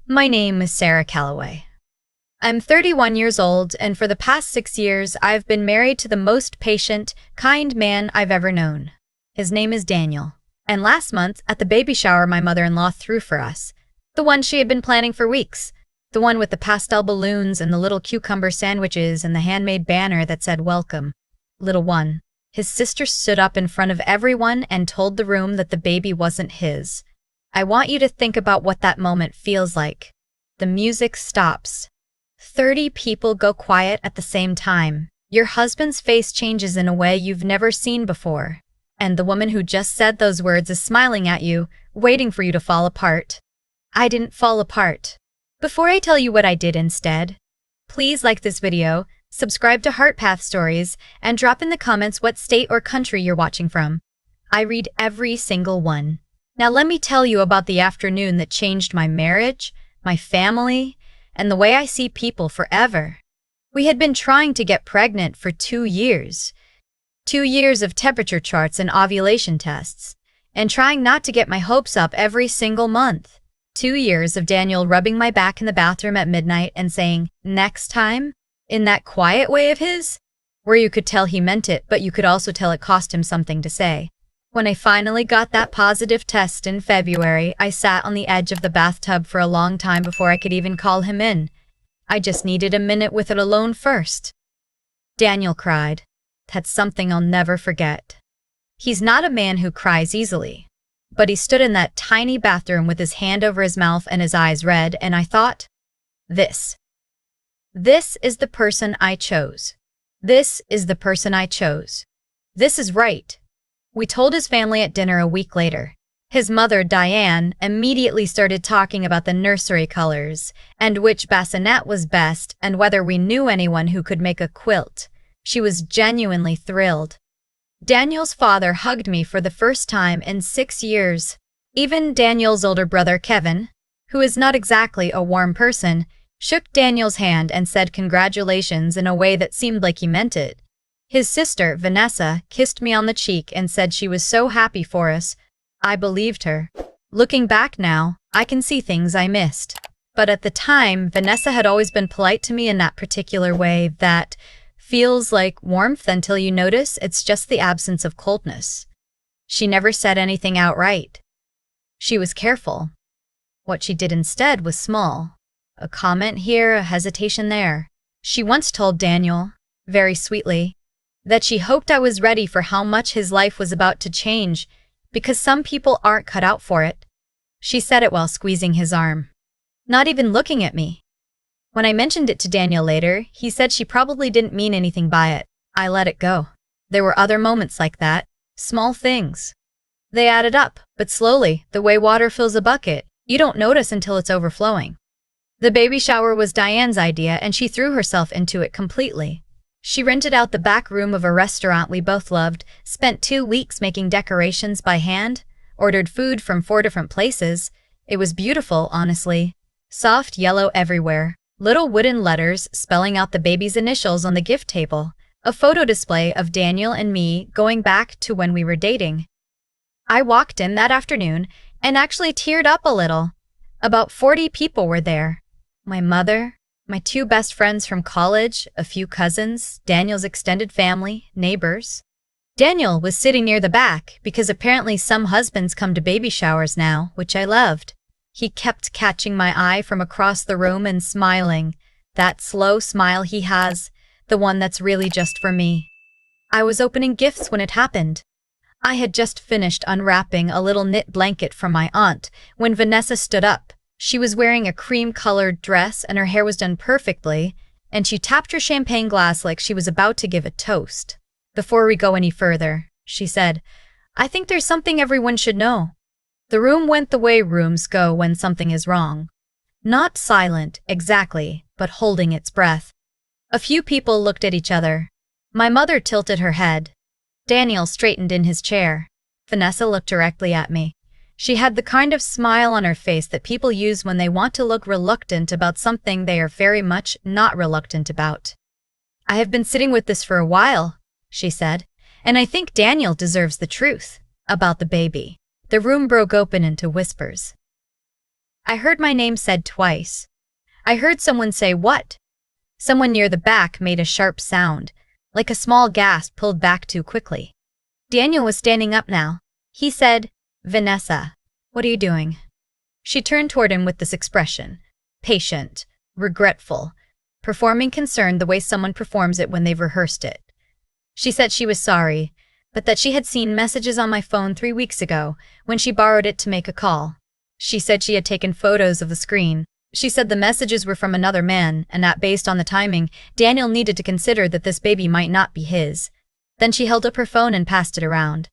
My name is Sarah Calloway. I'm 31 years old, and for the past 6 years, I've been married to the most patient, kind man I've ever known. His name is Daniel. And last month, at the baby shower my mother-in-law threw for us, the one she had been planning for weeks, the one with the pastel balloons and the little cucumber sandwiches and the handmade banner that said welcome, little one. His sister stood up in front of everyone and told the room that the baby wasn't his. I want you to think about what that moment feels like. The music stops. 30 people go quiet at the same time. Your husband's face changes in a way you've never seen before. And the woman who just said those words is smiling at you, waiting for you to fall apart. I didn't fall apart. Before I tell you what I did instead, please like this video, subscribe to Heart Path Stories, and drop in the comments what state or country you're watching from. I read every single one. Now let me tell you about the afternoon that changed my marriage, my family, and the way I see people forever. We had been trying to get pregnant for 2 years. 2 years of temperature charts and ovulation tests, and trying not to get my hopes up every single month. 2 years of Daniel rubbing my back in the bathroom at midnight and saying, "Next time?" in that quiet way of his, where you could tell he meant it, but you could also tell it cost him something to say. When I finally got that positive test in February, I sat on the edge of the bathtub for a long time before I could even call him in. I just needed a minute with it alone first. Daniel cried. That's something I'll never forget. He's not a man who cries easily, but he stood in that tiny bathroom with his hand over his mouth and his eyes red, and I thought, This is the person I chose. This is the person I chose. This is right. We told his family at dinner a week later. His mother, Diane, immediately started talking about the nursery colors and which bassinet was best and whether we knew anyone who could make a quilt. She was genuinely thrilled. Daniel's father hugged me for the first time in 6 years. Even Daniel's older brother, Kevin, who is not exactly a warm person, shook Daniel's hand and said congratulations in a way that seemed like he meant it. His sister, Vanessa, kissed me on the cheek and said she was so happy for us. I believed her. Looking back now, I can see things I missed. But at the time, Vanessa had always been polite to me in that particular way that feels like warmth until you notice it's just the absence of coldness. She never said anything outright. She was careful. What she did instead was small. A comment here, a hesitation there. She once told Daniel, very sweetly, that she hoped I was ready for how much his life was about to change, because some people aren't cut out for it. She said it while squeezing his arm, not even looking at me. When I mentioned it to Daniel later, he said she probably didn't mean anything by it. I let it go. There were other moments like that, small things. They added up, but slowly, the way water fills a bucket, you don't notice until it's overflowing. The baby shower was Diane's idea, and she threw herself into it completely. She rented out the back room of a restaurant we both loved, spent 2 weeks making decorations by hand, ordered food from 4 different places. It was beautiful, honestly. Soft yellow everywhere, little wooden letters spelling out the baby's initials on the gift table, a photo display of Daniel and me going back to when we were dating. I walked in that afternoon and actually teared up a little. About 40 people were there. My mother, my 2 best friends from college, a few cousins, Daniel's extended family, neighbors. Daniel was sitting near the back because apparently some husbands come to baby showers now, which I loved. He kept catching my eye from across the room and smiling, that slow smile he has, the one that's really just for me. I was opening gifts when it happened. I had just finished unwrapping a little knit blanket from my aunt when Vanessa stood up. She was wearing a cream-colored dress and her hair was done perfectly, and she tapped her champagne glass like she was about to give a toast. Before we go any further, she said, I think there's something everyone should know. The room went the way rooms go when something is wrong. Not silent, exactly, but holding its breath. A few people looked at each other. My mother tilted her head. Daniel straightened in his chair. Vanessa looked directly at me. She had the kind of smile on her face that people use when they want to look reluctant about something they are very much not reluctant about. I have been sitting with this for a while, she said, and I think Daniel deserves the truth about the baby. The room broke open into whispers. I heard my name said twice. I heard someone say, "What?" Someone near the back made a sharp sound, like a small gasp pulled back too quickly. Daniel was standing up now. He said, "Vanessa, what are you doing?" She turned toward him with this expression, patient, regretful, performing concern the way someone performs it when they've rehearsed it. She said she was sorry, but that she had seen messages on my phone 3 weeks ago when she borrowed it to make a call. She said she had taken photos of the screen. She said the messages were from another man and that based on the timing, Daniel needed to consider that this baby might not be his. Then she held up her phone and passed it around.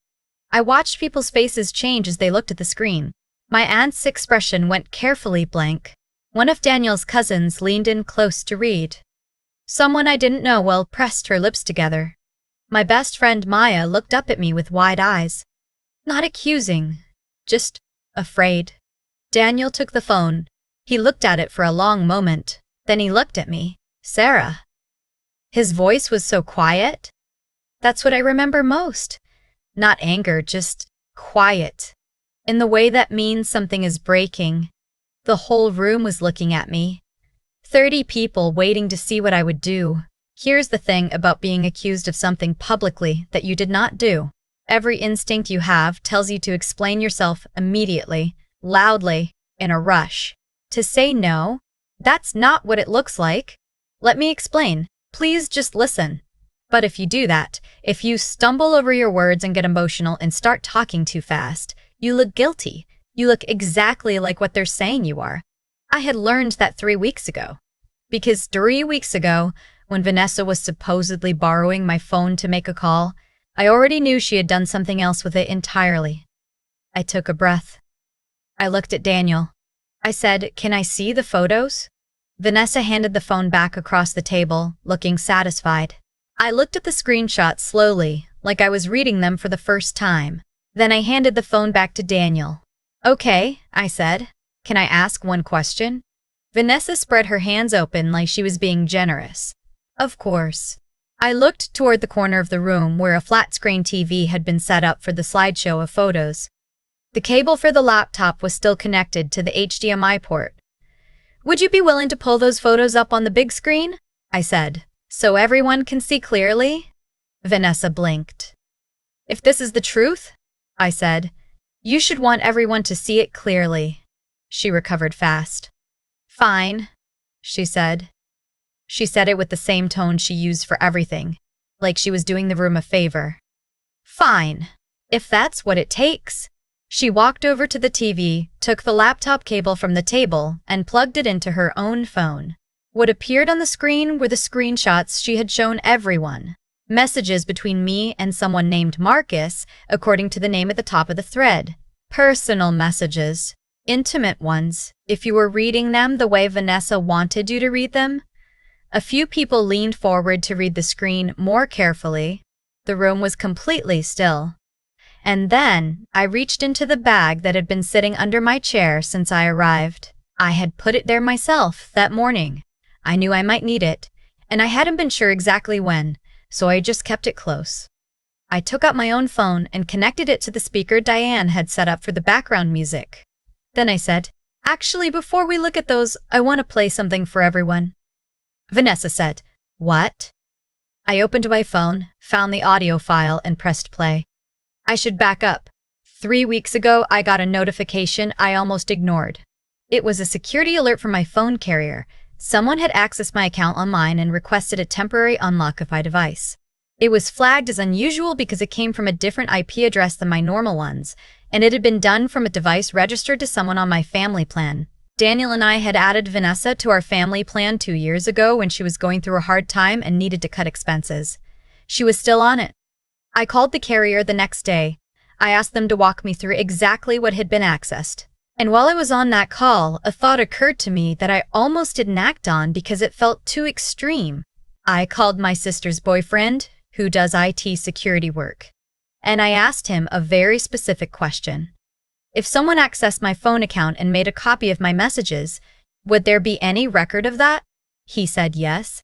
I watched people's faces change as they looked at the screen. My aunt's expression went carefully blank. One of Daniel's cousins leaned in close to read. Someone I didn't know well pressed her lips together. My best friend Maya looked up at me with wide eyes. Not accusing, just afraid. Daniel took the phone. He looked at it for a long moment. Then he looked at me. Sarah. His voice was so quiet. That's what I remember most. Not anger, just quiet. In the way that means something is breaking. The whole room was looking at me. 30 people waiting to see what I would do. Here's the thing about being accused of something publicly that you did not do. Every instinct you have tells you to explain yourself immediately, loudly, in a rush. To say no, that's not what it looks like. Let me explain. Please just listen. But if you do that, if you stumble over your words and get emotional and start talking too fast, you look guilty. You look exactly like what they're saying you are. I had learned that 3 weeks ago. Because 3 weeks ago, when Vanessa was supposedly borrowing my phone to make a call, I already knew she had done something else with it entirely. I took a breath. I looked at Daniel. I said, "Can I see the photos?" Vanessa handed the phone back across the table, looking satisfied. I looked at the screenshots slowly, like I was reading them for the first time. Then I handed the phone back to Daniel. "Okay," I said. "Can I ask one question?" Vanessa spread her hands open like she was being generous. "Of course." I looked toward the corner of the room where a flat-screen TV had been set up for the slideshow of photos. The cable for the laptop was still connected to the HDMI port. "Would you be willing to pull those photos up on the big screen?" I said. "So everyone can see clearly?" Vanessa blinked. "If this is the truth," I said, "you should want everyone to see it clearly." She recovered fast. "Fine," she said. She said it with the same tone she used for everything, like she was doing the room a favor. "Fine, if that's what it takes." She walked over to the TV, took the laptop cable from the table, and plugged it into her own phone. What appeared on the screen were the screenshots she had shown everyone. Messages between me and someone named Marcus, according to the name at the top of the thread. Personal messages. Intimate ones, if you were reading them the way Vanessa wanted you to read them. A few people leaned forward to read the screen more carefully. The room was completely still. And then I reached into the bag that had been sitting under my chair since I arrived. I had put it there myself that morning. I knew I might need it, and I hadn't been sure exactly when, so I just kept it close. I took out my own phone and connected it to the speaker Diane had set up for the background music. Then I said, "Actually, before we look at those, I want to play something for everyone." Vanessa said, "What?" I opened my phone, found the audio file, and pressed play. I should back up. 3 weeks ago, I got a notification I almost ignored. It was a security alert from my phone carrier. Someone had accessed my account online and requested a temporary unlock of my device. It was flagged as unusual because it came from a different IP address than my normal ones, and it had been done from a device registered to someone on my family plan. Daniel and I had added Vanessa to our family plan 2 years ago when she was going through a hard time and needed to cut expenses. She was still on it. I called the carrier the next day. I asked them to walk me through exactly what had been accessed. And while I was on that call, a thought occurred to me that I almost didn't act on because it felt too extreme. I called my sister's boyfriend, who does IT security work, and I asked him a very specific question. If someone accessed my phone account and made a copy of my messages, would there be any record of that? He said yes.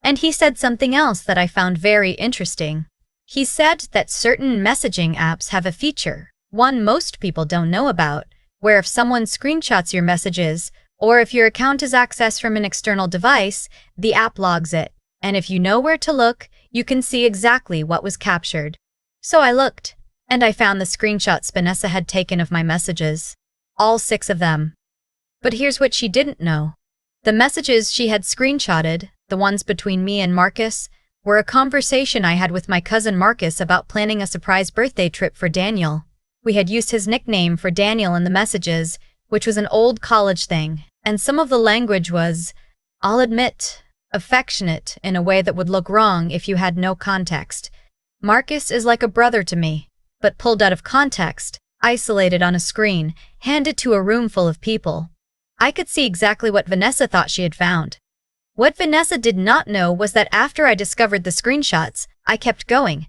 And he said something else that I found very interesting. He said that certain messaging apps have a feature, one most people don't know about, where if someone screenshots your messages, or if your account is accessed from an external device, the app logs it, and if you know where to look, you can see exactly what was captured. So I looked, and I found the screenshots Vanessa had taken of my messages. All 6 of them. But here's what she didn't know. The messages she had screenshotted, the ones between me and Marcus, were a conversation I had with my cousin Marcus about planning a surprise birthday trip for Daniel. We had used his nickname for Daniel in the messages, which was an old college thing, and some of the language was, I'll admit, affectionate in a way that would look wrong if you had no context. Marcus is like a brother to me, but pulled out of context, isolated on a screen, handed to a room full of people. I could see exactly what Vanessa thought she had found. What Vanessa did not know was that after I discovered the screenshots, I kept going.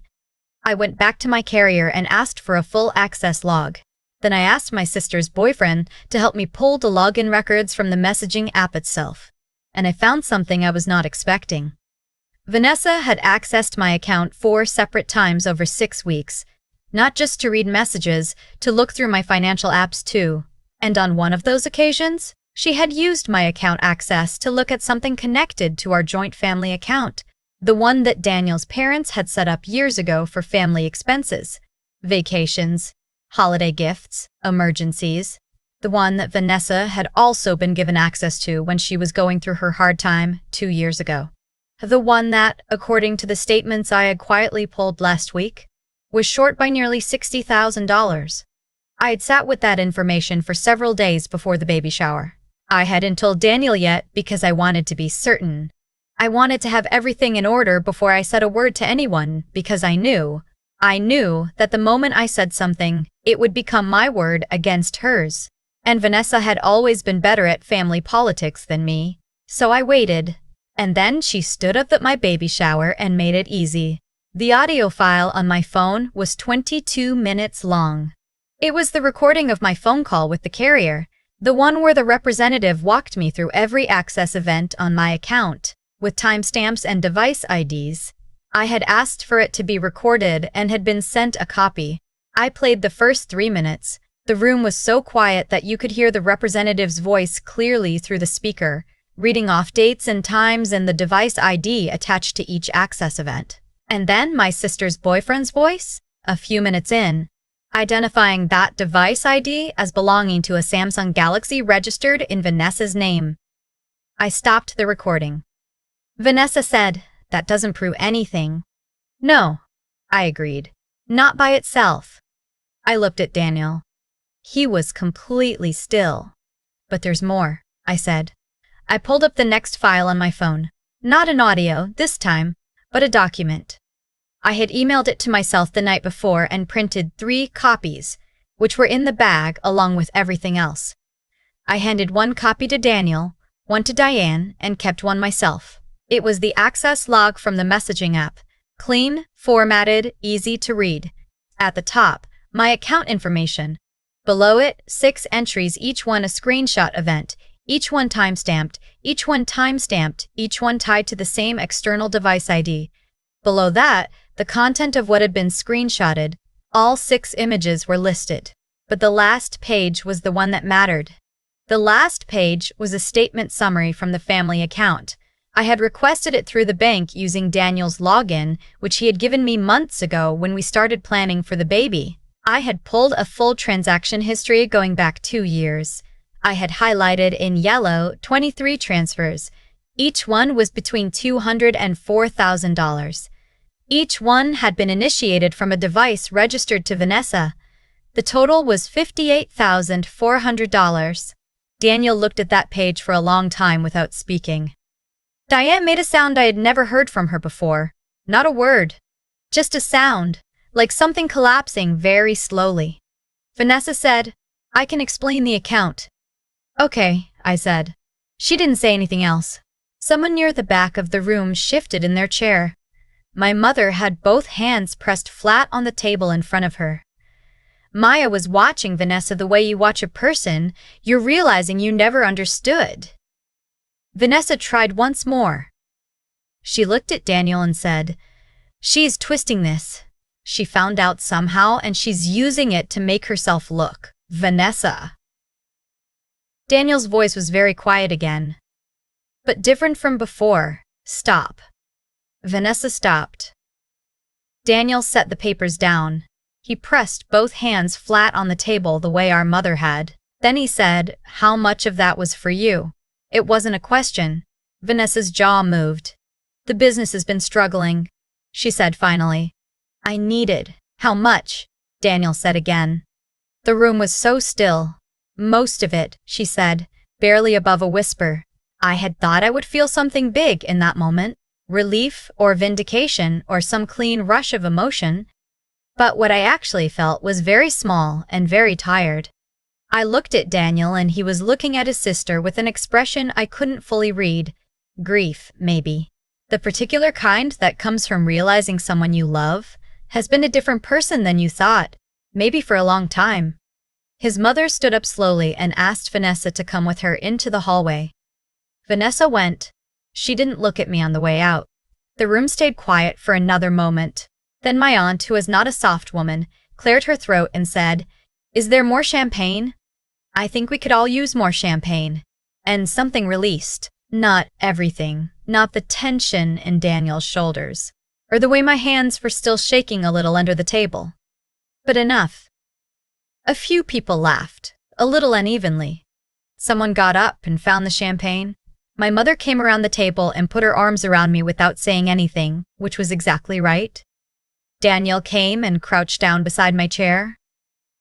I went back to my carrier and asked for a full access log. Then I asked my sister's boyfriend to help me pull the login records from the messaging app itself. And I found something I was not expecting. Vanessa had accessed my account 4 separate times over 6 weeks, not just to read messages, to look through my financial apps too. And on one of those occasions, she had used my account access to look at something connected to our joint family account, the one that Daniel's parents had set up years ago for family expenses, vacations, holiday gifts, emergencies, the one that Vanessa had also been given access to when she was going through her hard time 2 years ago. The one that, according to the statements I had quietly pulled last week, was short by nearly $60,000. I had sat with that information for several days before the baby shower. I hadn't told Daniel yet because I wanted to be certain. I wanted to have everything in order before I said a word to anyone because I knew that the moment I said something, it would become my word against hers. And Vanessa had always been better at family politics than me. So I waited. And then she stood up at my baby shower and made it easy. The audio file on my phone was 22 minutes long. It was the recording of my phone call with the carrier, the one where the representative walked me through every access event on my account, with timestamps and device IDs. I had asked for it to be recorded and had been sent a copy. I played the first 3 minutes. The room was so quiet that you could hear the representative's voice clearly through the speaker, reading off dates and times and the device ID attached to each access event. And then my sister's boyfriend's voice, a few minutes in, identifying that device ID as belonging to a Samsung Galaxy registered in Vanessa's name. I stopped the recording. Vanessa said, "That doesn't prove anything." "No," I agreed. "Not by itself." I looked at Daniel. He was completely still. "But there's more," I said. I pulled up the next file on my phone. Not an audio, this time, but a document. I had emailed it to myself the night before and printed 3 copies, which were in the bag along with everything else. I handed 1 copy to Daniel, 1 to Diane, and kept 1 myself. It was the access log from the messaging app. Clean, formatted, easy to read. At the top, my account information. Below it, 6 entries, each one a screenshot event, each one timestamped, each one tied to the same external device ID. Below that, the content of what had been screenshotted. All 6 images were listed. But the last page was the one that mattered. The last page was a statement summary from the family account. I had requested it through the bank using Daniel's login, which he had given me months ago when we started planning for the baby. I had pulled a full transaction history going back 2 years. I had highlighted in yellow 23 transfers. Each one was between $200 and $4,000. Each one had been initiated from a device registered to Vanessa. The total was $58,400. Daniel looked at that page for a long time without speaking. Diane made a sound I had never heard from her before. Not a word. Just a sound, like something collapsing very slowly. Vanessa said, "I can explain the account." "Okay," I said. She didn't say anything else. Someone near the back of the room shifted in their chair. My mother had both hands pressed flat on the table in front of her. "Maya was watching Vanessa the way you watch a person you're realizing you never understood." Vanessa tried once more. She looked at Daniel and said, "She's twisting this. She found out somehow and she's using it to make herself look. Vanessa." Daniel's voice was very quiet again. But different from before. Stop. Vanessa stopped. Daniel set the papers down. He pressed both hands flat on the table the way our mother had. Then he said, "How much of that was for you?" It wasn't a question. Vanessa's jaw moved. "The business has been struggling," she said finally. "I needed." "How much?" Daniel said again. The room was so still. "Most of it," she said, barely above a whisper. I had thought I would feel something big in that moment, relief or vindication or some clean rush of emotion. But what I actually felt was very small and very tired. I looked at Daniel and he was looking at his sister with an expression I couldn't fully read. Grief, maybe. The particular kind that comes from realizing someone you love has been a different person than you thought, maybe for a long time. His mother stood up slowly and asked Vanessa to come with her into the hallway. Vanessa went. She didn't look at me on the way out. The room stayed quiet for another moment. Then my aunt, who is not a soft woman, cleared her throat and said, "Is there more champagne?" I think we could all use more champagne. And something released. Not everything. Not the tension in Daniel's shoulders. Or the way my hands were still shaking a little under the table. But enough. A few people laughed, a little unevenly. Someone got up and found the champagne. My mother came around the table and put her arms around me without saying anything, which was exactly right. Daniel came and crouched down beside my chair.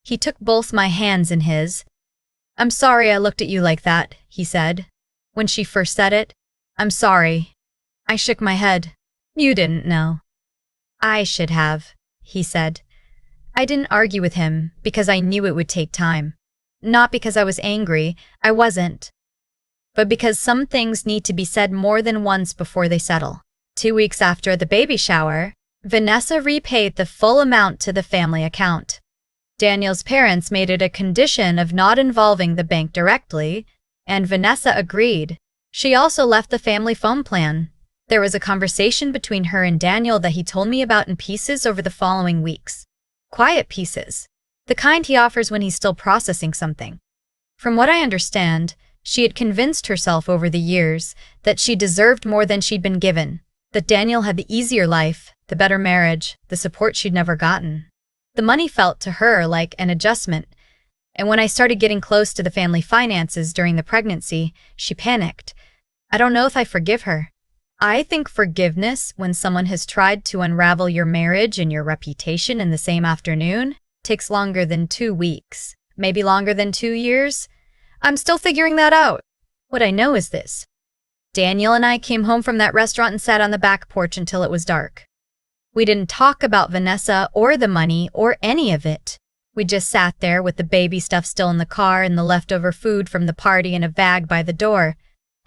He took both my hands in his. "I'm sorry I looked at you like that," he said. When she first said it, "I'm sorry." I shook my head. "You didn't know." "I should have," he said. I didn't argue with him because I knew it would take time. Not because I was angry, I wasn't. But because some things need to be said more than once before they settle. 2 weeks after the baby shower, Vanessa repaid the full amount to the family account. Daniel's parents made it a condition of not involving the bank directly, and Vanessa agreed. She also left the family phone plan. There was a conversation between her and Daniel that he told me about in pieces over the following weeks. Quiet pieces. The kind he offers when he's still processing something. From what I understand, she had convinced herself over the years that she deserved more than she'd been given, that Daniel had the easier life, the better marriage, the support she'd never gotten. The money felt to her like an adjustment, and when I started getting close to the family finances during the pregnancy, she panicked. I don't know if I forgive her. I think forgiveness, when someone has tried to unravel your marriage and your reputation in the same afternoon, takes longer than 2 weeks, maybe longer than 2 years. I'm still figuring that out. What I know is this. Daniel and I came home from that restaurant and sat on the back porch until it was dark. We didn't talk about Vanessa or the money or any of it. We just sat there with the baby stuff still in the car and the leftover food from the party in a bag by the door.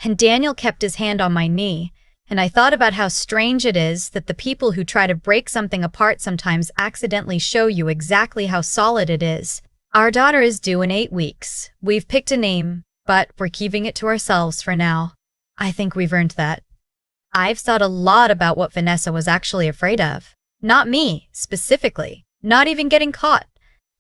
And Daniel kept his hand on my knee, and I thought about how strange it is that the people who try to break something apart sometimes accidentally show you exactly how solid it is. Our daughter is due in 8 weeks. We've picked a name, but we're keeping it to ourselves for now. I think we've earned that. I've thought a lot about what Vanessa was actually afraid of. Not me, specifically. Not even getting caught.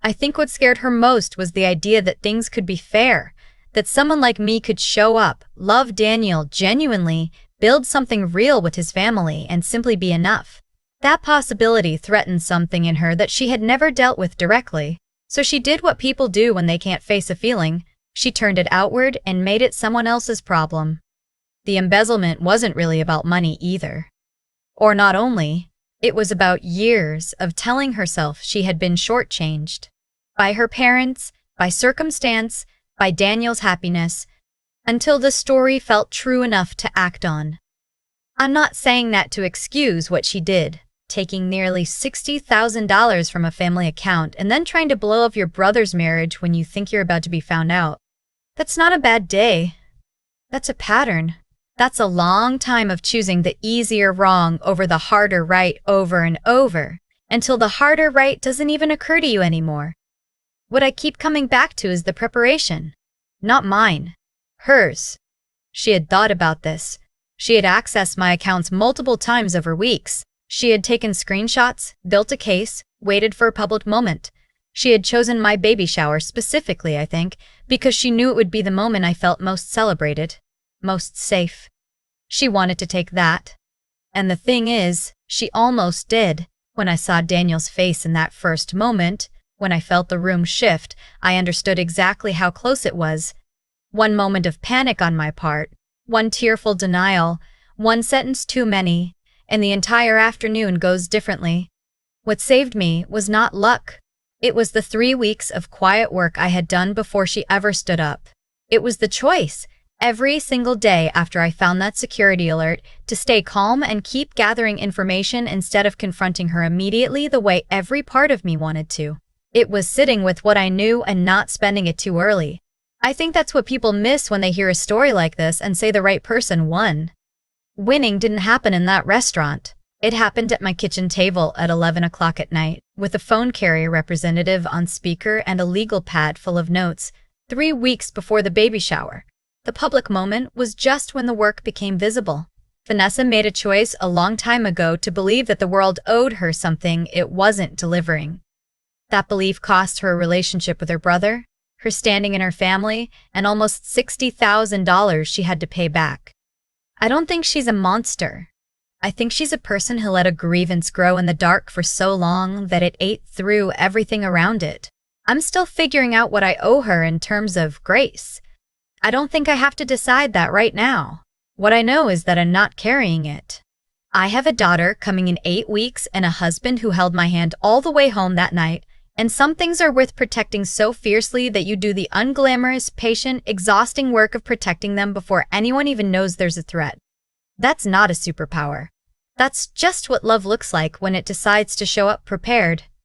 I think what scared her most was the idea that things could be fair, that someone like me could show up, love Daniel genuinely, build something real with his family, and simply be enough. That possibility threatened something in her that she had never dealt with directly. So she did what people do when they can't face a feeling. She turned it outward and made it someone else's problem. The embezzlement wasn't really about money either. Or not only, it was about years of telling herself she had been shortchanged. By her parents, by circumstance, by Daniel's happiness, until the story felt true enough to act on. I'm not saying that to excuse what she did, taking nearly $60,000 from a family account and then trying to blow up your brother's marriage when you think you're about to be found out. That's not a bad day. That's a pattern. That's a long time of choosing the easier wrong over the harder right over and over, until the harder right doesn't even occur to you anymore. What I keep coming back to is the preparation. Not mine. Hers. She had thought about this. She had accessed my accounts multiple times over weeks. She had taken screenshots, built a case, waited for a public moment. She had chosen my baby shower specifically, I think, because she knew it would be the moment I felt most celebrated, most safe. She wanted to take that. And the thing is, she almost did. When I saw Daniel's face in that first moment, when I felt the room shift, I understood exactly how close it was. One moment of panic on my part, one tearful denial, one sentence too many, and the entire afternoon goes differently. What saved me was not luck. It was the 3 weeks of quiet work I had done before she ever stood up. It was the choice, every single day after I found that security alert, to stay calm and keep gathering information instead of confronting her immediately the way every part of me wanted to. It was sitting with what I knew and not spending it too early. I think that's what people miss when they hear a story like this and say the right person won. Winning didn't happen in that restaurant. It happened at my kitchen table at 11 o'clock at night, with a phone carrier representative on speaker and a legal pad full of notes, 3 weeks before the baby shower. The public moment was just when the work became visible. Vanessa made a choice a long time ago to believe that the world owed her something it wasn't delivering. That belief cost her a relationship with her brother, her standing in her family, and almost $60,000 she had to pay back. I don't think she's a monster. I think she's a person who let a grievance grow in the dark for so long that it ate through everything around it. I'm still figuring out what I owe her in terms of grace. I don't think I have to decide that right now. What I know is that I'm not carrying it. I have a daughter coming in 8 weeks and a husband who held my hand all the way home that night, and some things are worth protecting so fiercely that you do the unglamorous, patient, exhausting work of protecting them before anyone even knows there's a threat. That's not a superpower. That's just what love looks like when it decides to show up prepared.